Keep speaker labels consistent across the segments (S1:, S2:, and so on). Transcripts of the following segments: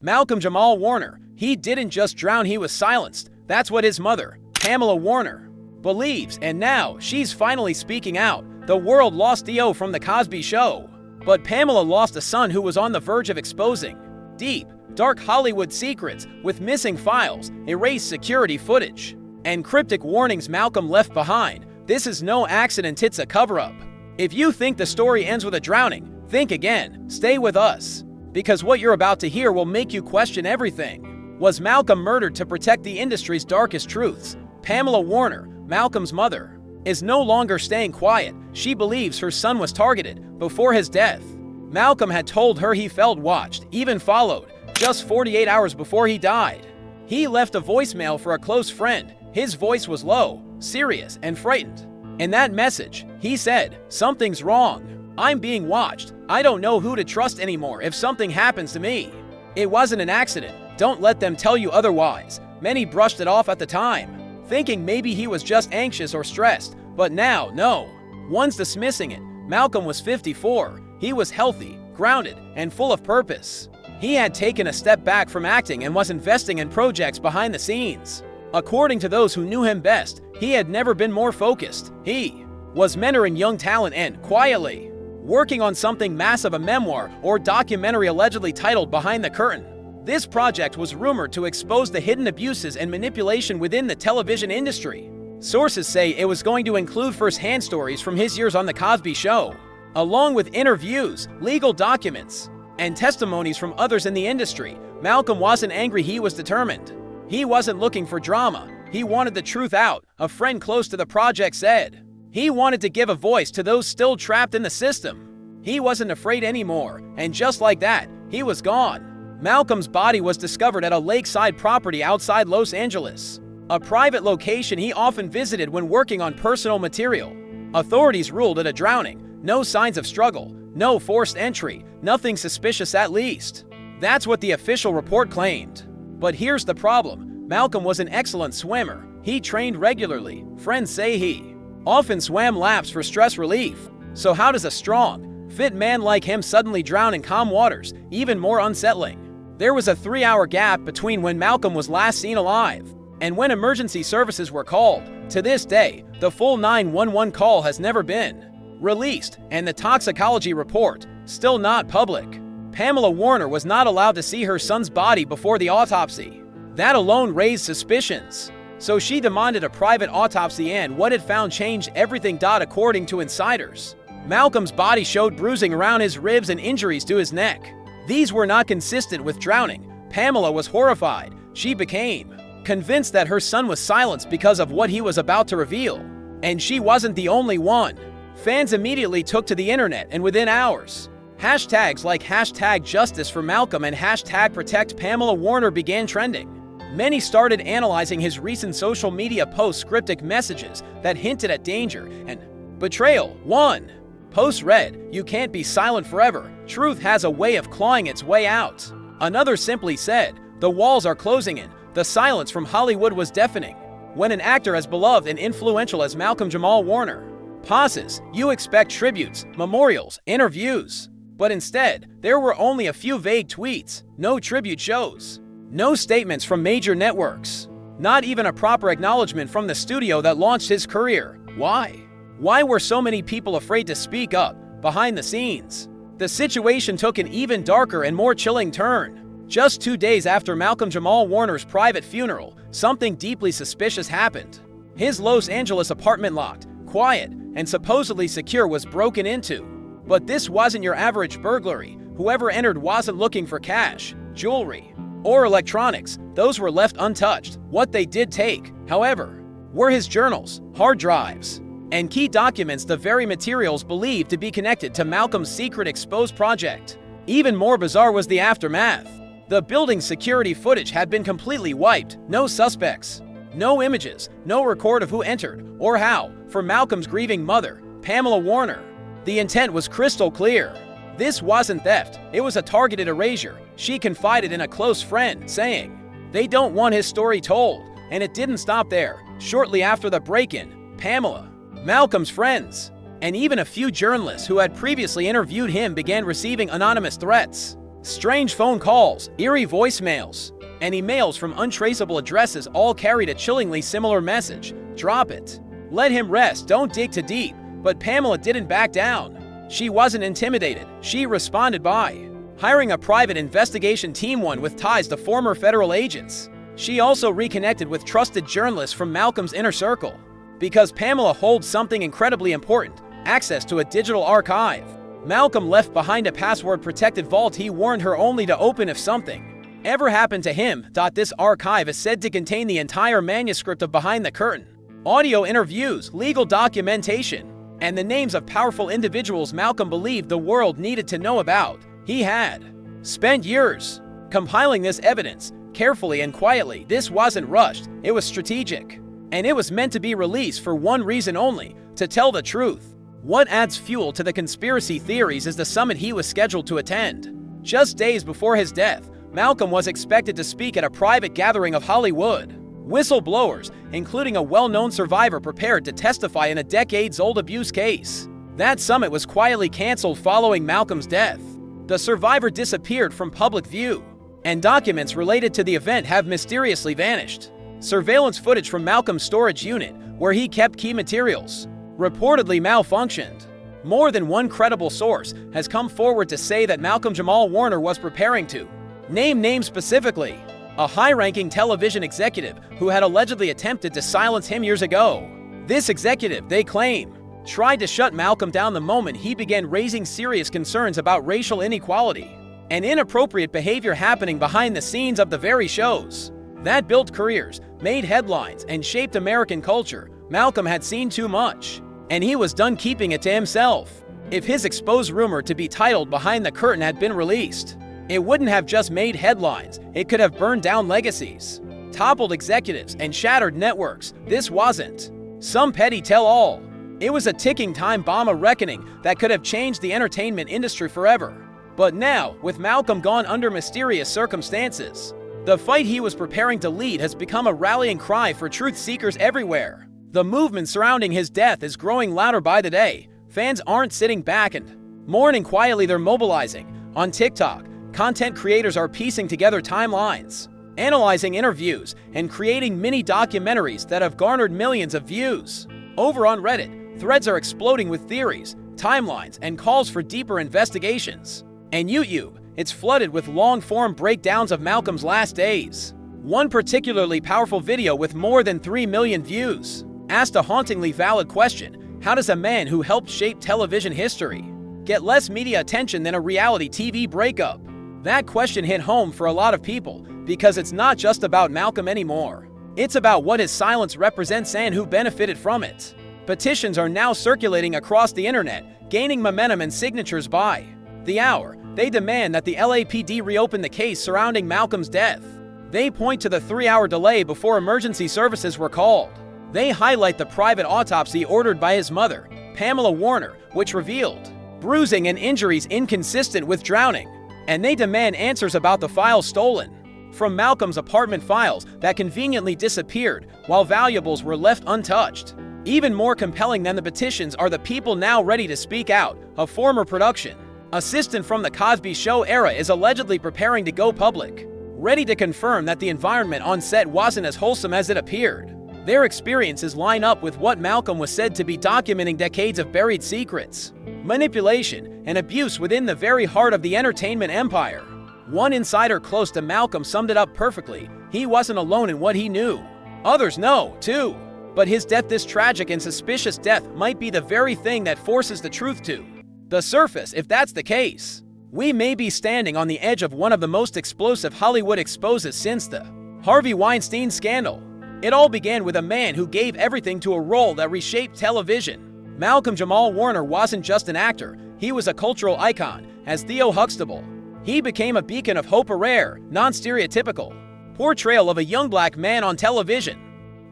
S1: Malcolm-Jamal Warner, he didn't just drown, he was silenced. That's what his mother, Pamela Warner, believes, and now she's finally speaking out. The world lost Theo from The Cosby Show, but Pamela lost a son who was on the verge of exposing deep, dark Hollywood secrets with missing files, erased security footage, and cryptic warnings Malcolm left behind. This is no accident, it's a cover-up. If you think the story ends with a drowning, think again. Stay with us, because what you're about to hear will make you question everything. Was Malcolm murdered to protect the industry's darkest truths? Pamela Warner, Malcolm's mother, is no longer staying quiet. She believes her son was targeted before his death. Malcolm had told her he felt watched, even followed, just 48 hours before he died. He left a voicemail for a close friend. His voice was low, serious, and frightened. In that message, he said, "Something's wrong. I'm being watched. I don't know who to trust anymore if something happens to me." It wasn't an accident. Don't let them tell you otherwise. Many brushed it off at the time, thinking maybe he was just anxious or stressed. But now, no one's dismissing it. Malcolm was 54. He was healthy, grounded, and full of purpose. He had taken a step back from acting and was investing in projects behind the scenes. According to those who knew him best, he had never been more focused. He was mentoring young talent and, quietly, working on something massive, a memoir or documentary allegedly titled Behind the Curtain. This project was rumored to expose the hidden abuses and manipulation within the television industry. Sources say it was going to include first-hand stories from his years on The Cosby Show, along with interviews, legal documents, and testimonies from others in the industry. Malcolm wasn't angry, he was determined. He wasn't looking for drama. He wanted the truth out, a friend close to the project said. He wanted to give a voice to those still trapped in the system. He wasn't afraid anymore, and just like that, he was gone. Malcolm's body was discovered at a lakeside property outside Los Angeles, a private location he often visited when working on personal material. Authorities ruled it a drowning. No signs of struggle, no forced entry, nothing suspicious at least. That's what the official report claimed. But here's the problem. Malcolm was an excellent swimmer. He trained regularly. Friends say he often swam laps for stress relief. So how does a strong, fit man like him suddenly drown in calm waters? Even more unsettling, there was a 3-hour gap between when Malcolm was last seen alive and when emergency services were called. To this day, the full 911 call has never been released, and the toxicology report still not public. Pamela Warner was not allowed to see her son's body before the autopsy. That alone raised suspicions. So she demanded a private autopsy, and what it found changed everything. According to insiders, Malcolm's body showed bruising around his ribs and injuries to his neck. These were not consistent with drowning. Pamela was horrified. She became convinced that her son was silenced because of what he was about to reveal. And she wasn't the only one. Fans immediately took to the internet, and within hours, hashtags like #JusticeForMalcolm and #ProtectPamela Warner began trending. Many started analyzing his recent social media posts, cryptic messages that hinted at danger and betrayal. One post read, "You can't be silent forever. Truth has a way of clawing its way out." Another simply said, "The walls are closing in." The silence from Hollywood was deafening. When an actor as beloved and influential as Malcolm-Jamal Warner pauses, you expect tributes, memorials, interviews. But instead, there were only a few vague tweets, no tribute shows, no statements from major networks, not even a proper acknowledgement from the studio that launched his career. Why? Why were so many people afraid to speak up? Behind the scenes, the situation took an even darker and more chilling turn. Just 2 days after Malcolm-Jamal Warner's private funeral, something deeply suspicious happened. His Los Angeles apartment, locked, quiet, and supposedly secure, was broken into. But this wasn't your average burglary. Whoever entered wasn't looking for cash, jewelry, or electronics. Those were left untouched. What they did take, however, were his journals, hard drives, and key documents, the very materials believed to be connected to Malcolm's secret exposed project. Even more bizarre was the aftermath. The building's security footage had been completely wiped. No suspects, no images, no record of who entered or how. For Malcolm's grieving mother, Pamela Warner, the intent was crystal clear. This wasn't theft, it was a targeted erasure. She confided in a close friend, saying they don't want his story told. And it didn't stop there. Shortly after the break-in, Pamela, Malcolm's friends, and even a few journalists who had previously interviewed him began receiving anonymous threats. Strange phone calls, eerie voicemails, and emails from untraceable addresses all carried a chillingly similar message: drop it. Let him rest, don't dig too deep. But Pamela didn't back down. She wasn't intimidated. She responded by hiring a private investigation team, one with ties to former federal agents. She also reconnected with trusted journalists from Malcolm's inner circle. Because Pamela holds something incredibly important: access to a digital archive. Malcolm left behind a password-protected vault he warned her only to open if something ever happened to him. This archive is said to contain the entire manuscript of Behind the Curtain, audio interviews, legal documentation, and the names of powerful individuals Malcolm believed the world needed to know about. He had spent years compiling this evidence, carefully and quietly. This wasn't rushed, it was strategic. And it was meant to be released for one reason only: to tell the truth. What adds fuel to the conspiracy theories is the summit he was scheduled to attend. Just days before his death, Malcolm was expected to speak at a private gathering of Hollywood whistleblowers, including a well-known survivor prepared to testify in a decades-old abuse case. That summit was quietly canceled following Malcolm's death. The survivor disappeared from public view, and documents related to the event have mysteriously vanished. Surveillance footage from Malcolm's storage unit, where he kept key materials, reportedly malfunctioned. More than one credible source has come forward to say that Malcolm-Jamal Warner was preparing to name names, specifically a high-ranking television executive who had allegedly attempted to silence him years ago. This executive, they claim, tried to shut Malcolm down the moment he began raising serious concerns about racial inequality and inappropriate behavior happening behind the scenes of the very shows that built careers, made headlines, and shaped American culture. Malcolm had seen too much, and he was done keeping it to himself. If his exposed rumor to be titled Behind the Curtain had been released, it wouldn't have just made headlines, it could have burned down legacies, toppled executives, and shattered networks. This wasn't some petty tell-all. It was a ticking time bomb, a reckoning that could have changed the entertainment industry forever. But now, with Malcolm gone under mysterious circumstances, the fight he was preparing to lead has become a rallying cry for truth seekers everywhere. The movement surrounding his death is growing louder by the day. Fans aren't sitting back and mourning quietly, they're mobilizing. On TikTok, content creators are piecing together timelines, analyzing interviews, and creating mini documentaries that have garnered millions of views. Over on Reddit, threads are exploding with theories, timelines, and calls for deeper investigations. And YouTube, it's flooded with long-form breakdowns of Malcolm's last days. One particularly powerful video with more than 3 million views asked a hauntingly valid question: how does a man who helped shape television history get less media attention than a reality TV breakup? That question hit home for a lot of people, because it's not just about Malcolm anymore. It's about what his silence represents and who benefited from it. Petitions are now circulating across the internet, gaining momentum and signatures by the hour. They demand that the LAPD reopen the case surrounding Malcolm's death. They point to the 3-hour delay before emergency services were called. They highlight the private autopsy ordered by his mother, Pamela Warner, which revealed bruising and injuries inconsistent with drowning. And they demand answers about the files stolen from Malcolm's apartment, files that conveniently disappeared while valuables were left untouched. Even more compelling than the petitions are the people now ready to speak out. A former production assistant from The Cosby Show era is allegedly preparing to go public, ready to confirm that the environment on set wasn't as wholesome as it appeared. Their experiences line up with what Malcolm was said to be documenting: decades of buried secrets, manipulation, and abuse within the very heart of the entertainment empire. One insider close to Malcolm summed it up perfectly: he wasn't alone in what he knew. Others know, too. But his death, this tragic and suspicious death, might be the very thing that forces the truth to the surface. If that's the case, we may be standing on the edge of one of the most explosive Hollywood exposes since the Harvey Weinstein scandal. It all began with a man who gave everything to a role that reshaped television. Malcolm-Jamal Warner wasn't just an actor, he was a cultural icon. As Theo Huxtable, he became a beacon of hope, a rare, non-stereotypical portrayal of a young black man on television.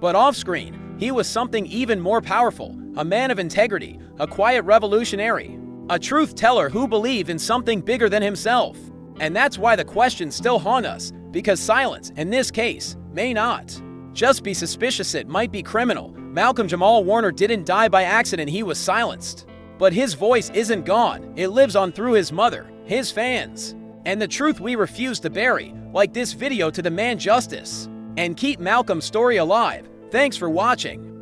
S1: But off-screen, he was something even more powerful: a man of integrity, a quiet revolutionary, a truth teller who believed in something bigger than himself. And that's why the questions still haunt us, because silence, in this case, may not just be suspicious, it might be criminal. Malcolm-Jamal Warner didn't die by accident, he was silenced. But his voice isn't gone, it lives on through his mother, his fans, and the truth we refuse to bury, like this video to demand justice and keep Malcolm's story alive. Thanks for watching.